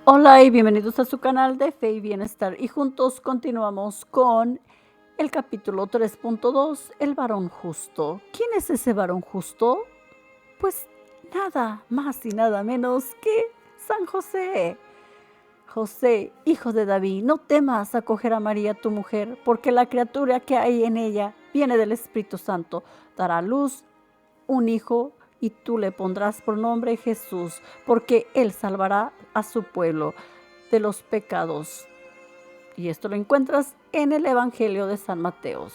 Hola y bienvenidos a su canal de Fe y Bienestar. Y juntos continuamos con el capítulo 3.2, el varón justo. ¿Quién es ese varón justo? Pues nada más y nada menos que San José. José, hijo de David, no temas acoger a María tu mujer, porque la criatura que hay en ella viene del Espíritu Santo. Dará a luz un hijo y tú le pondrás por nombre Jesús, porque él salvará a su pueblo de los pecados. Y esto lo encuentras en el Evangelio de San Mateo,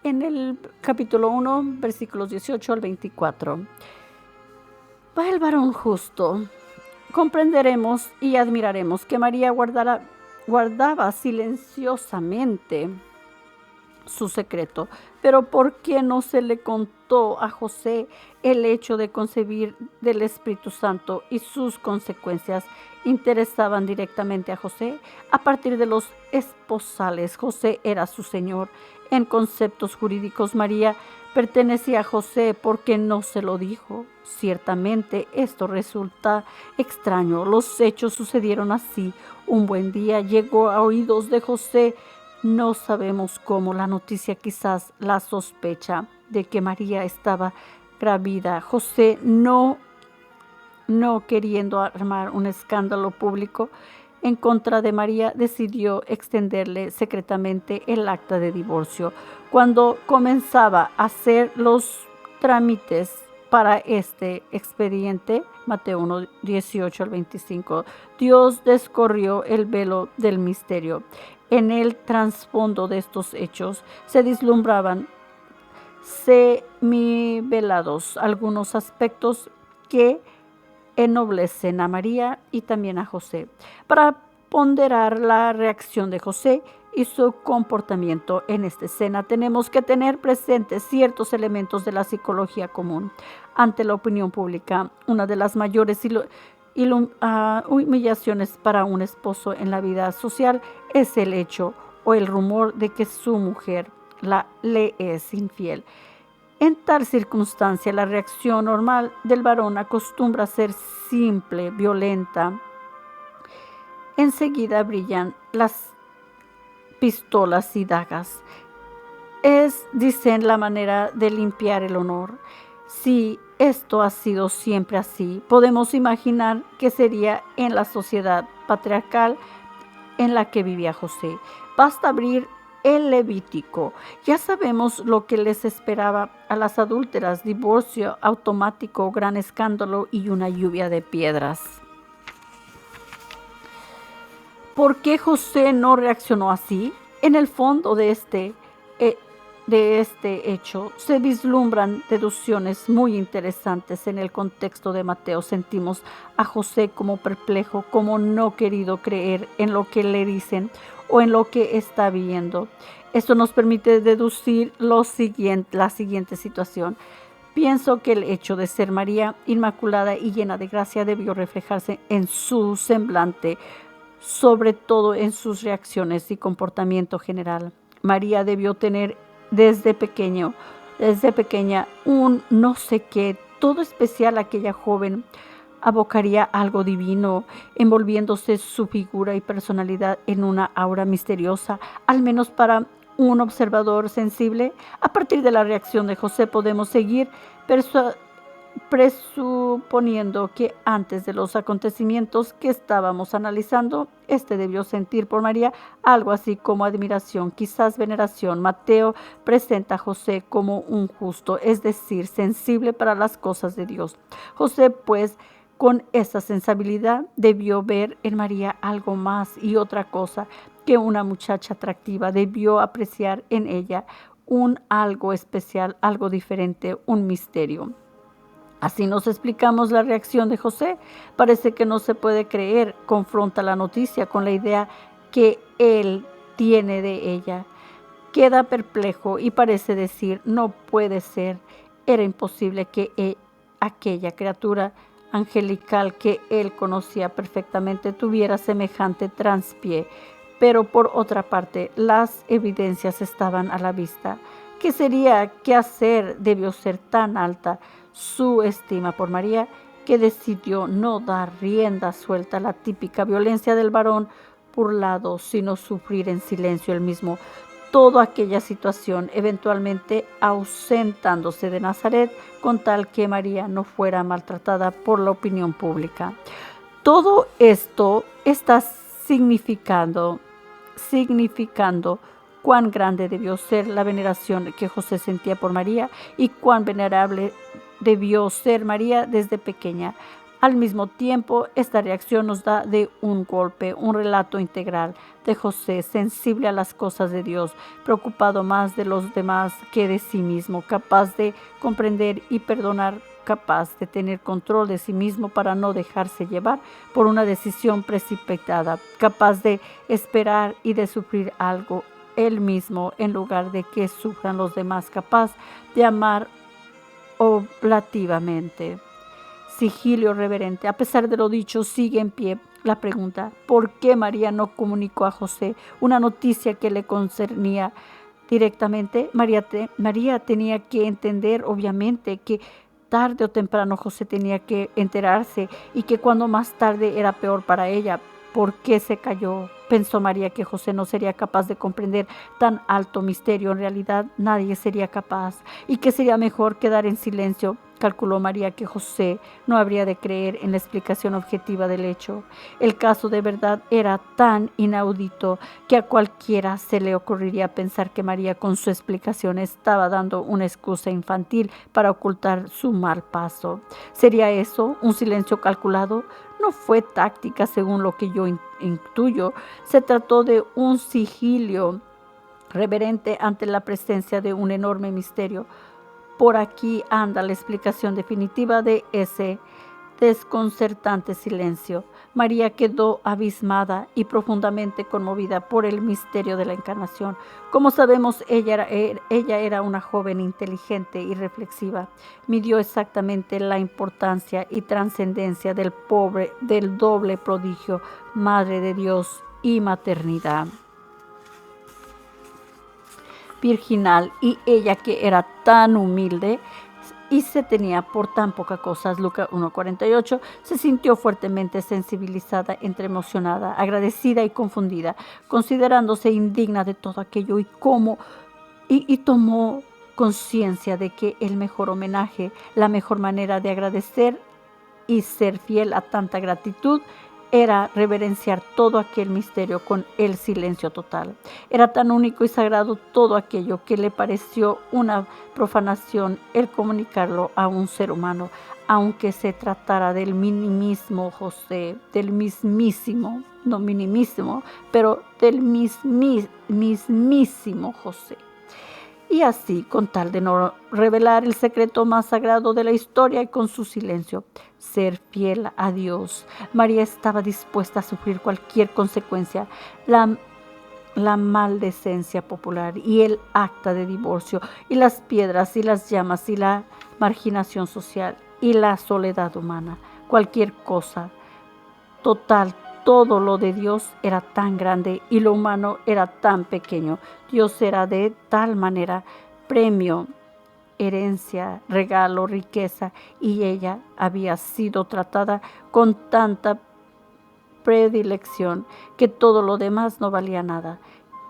en el capítulo 1, versículos 18 al 24. Va el varón justo. Comprenderemos y admiraremos que María guardaba silenciosamente su secreto. Pero ¿por qué no se le contó a José el hecho de concebir del Espíritu Santo y sus consecuencias interesaban directamente a José? A partir de los esposales, José era su señor. En conceptos jurídicos, María pertenecía a José porque no se lo dijo. Ciertamente esto resulta extraño. Los hechos sucedieron así. Un buen día llegó a oídos de José, no sabemos cómo, la noticia, quizás la sospecha de que María estaba grávida. José, no queriendo armar un escándalo público en contra de María, decidió extenderle secretamente el acta de divorcio. Cuando comenzaba a hacer los trámites para este expediente, Mateo 1, 18 al 25, Dios descorrió el velo del misterio. En el trasfondo de estos hechos se vislumbraban semivelados algunos aspectos que ennoblecen a María y también a José. Para ponderar la reacción de José y su comportamiento en esta escena, tenemos que tener presentes ciertos elementos de la psicología común. Ante la opinión pública, una de las mayores humillaciones para un esposo en la vida social es el hecho o el rumor de que su mujer le es infiel. En tal circunstancia, la reacción normal del varón acostumbra a ser simple, violenta. Enseguida brillan las pistolas y dagas. Dicen, la manera de limpiar el honor. Si esto ha sido siempre así, podemos imaginar que sería en la sociedad patriarcal en la que vivía José. Basta abrir el Levítico. Ya sabemos lo que les esperaba a las adúlteras: divorcio automático, gran escándalo y una lluvia de piedras. ¿Por qué José no reaccionó así? En el fondo de este hecho se vislumbran deducciones muy interesantes. En el contexto de Mateo sentimos a José como perplejo, como no querido creer en lo que le dicen o en lo que está viendo. Esto nos permite deducir la siguiente situación. Pienso que el hecho de ser María inmaculada y llena de gracia debió reflejarse en su semblante, sobre todo en sus reacciones y comportamiento general. María debió tener desde pequeña, un no sé qué, todo especial. Aquella joven abocaría algo divino, envolviéndose su figura y personalidad en una aura misteriosa, al menos para un observador sensible. A partir de la reacción de José podemos seguir presuponiendo que antes de los acontecimientos que estábamos analizando, debió sentir por María algo así como admiración, quizás veneración. Mateo presenta a José como un justo, es decir, sensible para las cosas de Dios. José, pues, con esa sensibilidad debió ver en María algo más y otra cosa que una muchacha atractiva. Debió apreciar en ella un algo especial, algo diferente, un misterio. Así nos explicamos la reacción de José. Parece que no se puede creer. Confronta la noticia con la idea que él tiene de ella. Queda perplejo y parece decir: no puede ser. Era imposible que aquella criatura angelical que él conocía perfectamente tuviera semejante traspié. Pero por otra parte, las evidencias estaban a la vista. ¿Qué sería? ¿Qué hacer? Debió ser tan alta su estima por María que decidió no dar rienda suelta a la típica violencia del varón burlado, sino sufrir en silencio él mismo toda aquella situación, eventualmente ausentándose de Nazaret con tal que María no fuera maltratada por la opinión pública. Todo esto está significando cuán grande debió ser la veneración que José sentía por María y cuán venerable debió ser María desde pequeña. Al mismo tiempo, esta reacción nos da de un golpe, un relato integral de José, sensible a las cosas de Dios, preocupado más de los demás que de sí mismo, capaz de comprender y perdonar, capaz de tener control de sí mismo para no dejarse llevar por una decisión precipitada, capaz de esperar y de sufrir algo él mismo en lugar de que sufran los demás, capaz de amar oblativamente. Sigilio reverente. A pesar de lo dicho, sigue en pie la pregunta: ¿por qué María no comunicó a José una noticia que le concernía directamente? María tenía que entender, obviamente, que tarde o temprano José tenía que enterarse y que cuando más tarde era peor para ella. ¿Por qué se calló? Pensó María que José no sería capaz de comprender tan alto misterio. En realidad nadie sería capaz y que sería mejor quedar en silencio. Calculó María que José no habría de creer en la explicación objetiva del hecho. El caso de verdad era tan inaudito que a cualquiera se le ocurriría pensar que María con su explicación estaba dando una excusa infantil para ocultar su mal paso. ¿Sería eso un silencio calculado? No fue táctica, según lo que yo intuyo. Se trató de un sigilio reverente ante la presencia de un enorme misterio. Por aquí anda la explicación definitiva de ese desconcertante silencio. María quedó abismada y profundamente conmovida por el misterio de la encarnación. Como sabemos, ella era una joven inteligente y reflexiva. Midió exactamente la importancia y trascendencia del doble prodigio, Madre de Dios y maternidad virginal, y ella, que era tan humilde y se tenía por tan poca cosa, Lucas 1:48, se sintió fuertemente sensibilizada, entre emocionada, agradecida y confundida, considerándose indigna de todo aquello y tomó conciencia de que el mejor homenaje, la mejor manera de agradecer y ser fiel a tanta gratitud era reverenciar todo aquel misterio con el silencio total. Era tan único y sagrado todo aquello que le pareció una profanación el comunicarlo a un ser humano, aunque se tratara del mismísimo José, del mismísimo, no minimísimo, pero del mismísimo José. Y así, con tal de no revelar el secreto más sagrado de la historia y con su silencio, ser fiel a Dios, María estaba dispuesta a sufrir cualquier consecuencia, la maldecencia popular y el acta de divorcio y las piedras y las llamas y la marginación social y la soledad humana, cualquier cosa. Total, todo lo de Dios era tan grande y lo humano era tan pequeño. Dios era de tal manera premio, herencia, regalo, riqueza, y ella había sido tratada con tanta predilección que todo lo demás no valía nada.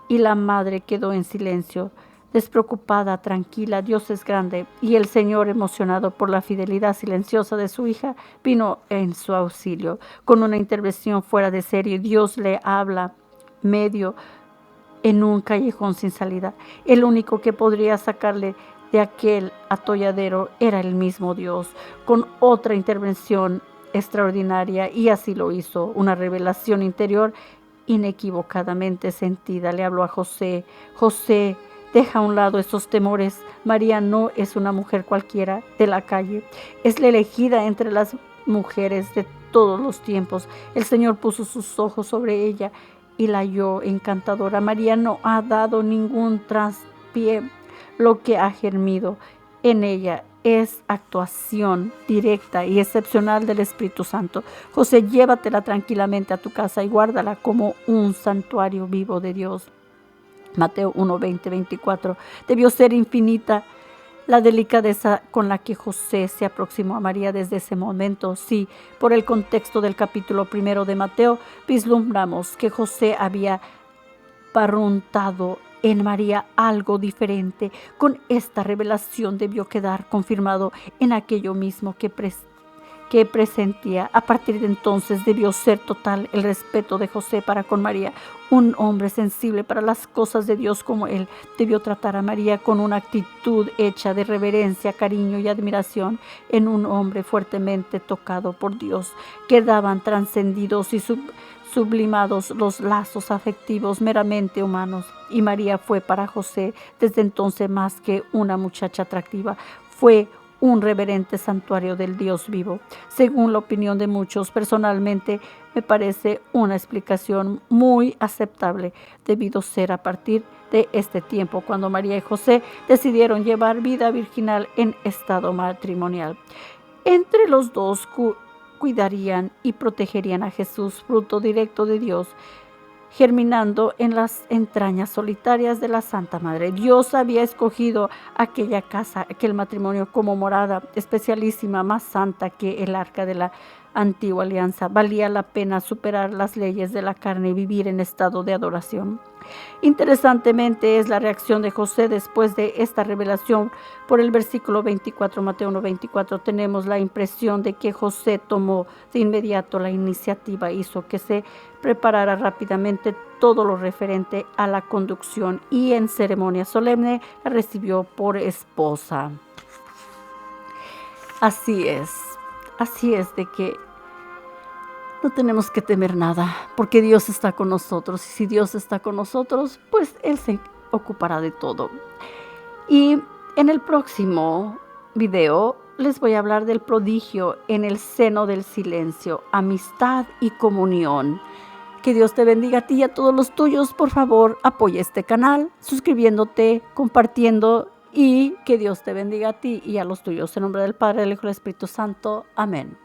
Y la madre quedó en silencio, despreocupada, tranquila. Dios es grande, y el Señor, emocionado por la fidelidad silenciosa de su hija, vino en su auxilio. Con una intervención fuera de serie, Dios le habla medio en un callejón sin salida. El único que podría sacarle de aquel atolladero era el mismo Dios, con otra intervención extraordinaria, y así lo hizo. Una revelación interior inequívocamente sentida le habló a José: José, deja a un lado esos temores. María no es una mujer cualquiera de la calle, es la elegida entre las mujeres de todos los tiempos. El Señor puso sus ojos sobre ella y la halló encantadora. María no ha dado ningún traspié. Lo que ha germinado en ella es actuación directa y excepcional del Espíritu Santo. José, llévatela tranquilamente a tu casa y guárdala como un santuario vivo de Dios. Mateo 1:20-24. Debió ser infinita La delicadeza con la que José se aproximó a María desde ese momento, sí, por el contexto del capítulo 1 de Mateo, vislumbramos que José había barruntado en María algo diferente. Con esta revelación debió quedar confirmado en aquello mismo que presentía. A partir de entonces debió ser total el respeto de José para con María. Un hombre sensible para las cosas de Dios como él debió tratar a María con una actitud hecha de reverencia, cariño y admiración. En un hombre fuertemente tocado por Dios quedaban trascendidos y sublimados los lazos afectivos meramente humanos. Y María fue para José desde entonces más que una muchacha atractiva, fue un reverente santuario del Dios vivo. Según la opinión de muchos, personalmente me parece una explicación muy aceptable, debido ser a partir de este tiempo cuando María y José decidieron llevar vida virginal en estado matrimonial. Entre los dos cuidarían y protegerían a Jesús, fruto directo de Dios, germinando en las entrañas solitarias de la Santa Madre. Dios había escogido aquella casa, aquel matrimonio como morada especialísima, más santa que el arca de la antigua alianza. Valía la pena superar las leyes de la carne y vivir en estado de adoración. Interesantemente es la reacción de José después de esta revelación. Por el versículo 24, Mateo 1:24, tenemos la impresión de que José tomó de inmediato la iniciativa, hizo que se preparara rápidamente todo lo referente a la conducción y en ceremonia solemne la recibió por esposa. Así es de que no tenemos que temer nada, porque Dios está con nosotros. Y si Dios está con nosotros, pues Él se ocupará de todo. Y en el próximo video les voy a hablar del prodigio en el seno del silencio, amistad y comunión. Que Dios te bendiga a ti y a todos los tuyos. Por favor, apoya este canal, suscribiéndote, compartiendo, y que Dios te bendiga a ti y a los tuyos. En nombre del Padre, del Hijo y del Espíritu Santo. Amén.